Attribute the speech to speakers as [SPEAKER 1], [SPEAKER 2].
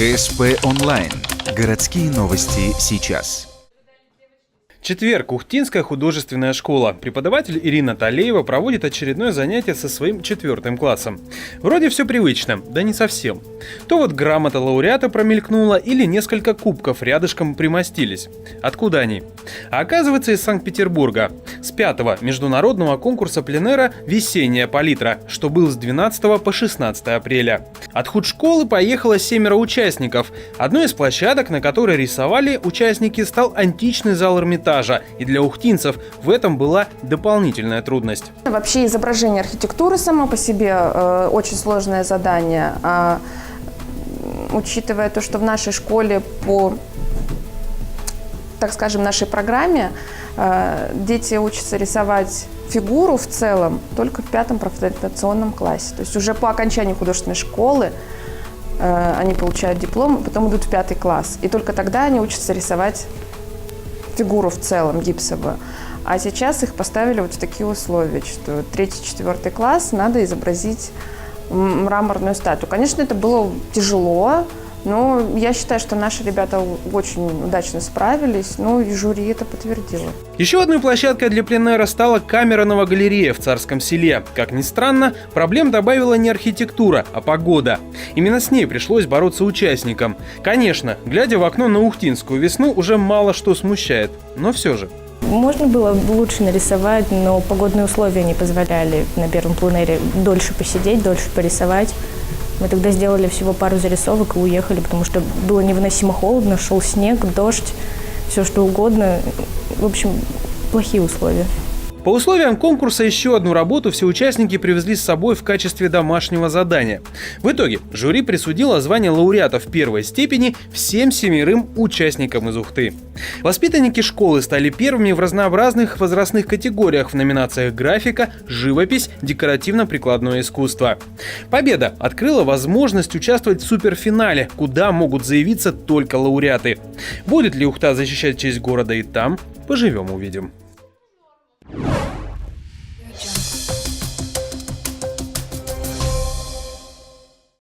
[SPEAKER 1] ГСП онлайн. Городские новости сейчас.
[SPEAKER 2] Четверг. Ухтинская художественная школа. Преподаватель Ирина Талеева проводит очередное занятие со своим 4 классом. Вроде все привычно, да не совсем. То вот грамота лауреата промелькнула или несколько кубков рядышком примостились. Откуда они? А оказывается, из Санкт-Петербурга. С 5-го международного конкурса пленэра «Весенняя палитра», что был с 12 по 16 апреля. От худшколы поехало 7 участников. Одной из площадок, на которой рисовали участники, стал античный зал Эрмитажа. И для ухтинцев в этом была дополнительная трудность.
[SPEAKER 3] Вообще изображение архитектуры само по себе очень сложное задание. Учитывая то, что в нашей школе по, так скажем, нашей программе дети учатся рисовать фигуру в целом только в 5-м профориентационном классе. То есть уже по окончании художественной школы они получают диплом, потом идут в 5-й класс. И только тогда они учатся рисовать фигуру в целом, гипсовую. А сейчас их поставили вот в такие условия, что 3-4 класс надо изобразить мраморную статую. Конечно, это было тяжело, но я считаю, что наши ребята очень удачно справились, ну и жюри это подтвердило.
[SPEAKER 2] Еще одной площадкой для пленэра стала камера новогалерея в Царском Селе. Как ни странно, проблем добавила не архитектура, а погода. Именно с ней пришлось бороться участникам. Конечно, глядя в окно на ухтинскую весну, уже мало что смущает, но все же.
[SPEAKER 4] Можно было лучше нарисовать, но погодные условия не позволяли на первом пленэре дольше посидеть, дольше порисовать. Мы тогда сделали всего пару зарисовок и уехали, потому что было невыносимо холодно, шел снег, дождь, все что угодно. В общем, плохие условия.
[SPEAKER 2] По условиям конкурса еще одну работу все участники привезли с собой в качестве домашнего задания. В итоге жюри присудило звание лауреатов первой степени всем 7 участникам из Ухты. Воспитанники школы стали первыми в разнообразных возрастных категориях в номинациях графика, живопись, декоративно-прикладное искусство. Победа открыла возможность участвовать в суперфинале, куда могут заявиться только лауреаты. Будет ли Ухта защищать честь города и там? Поживем, увидим.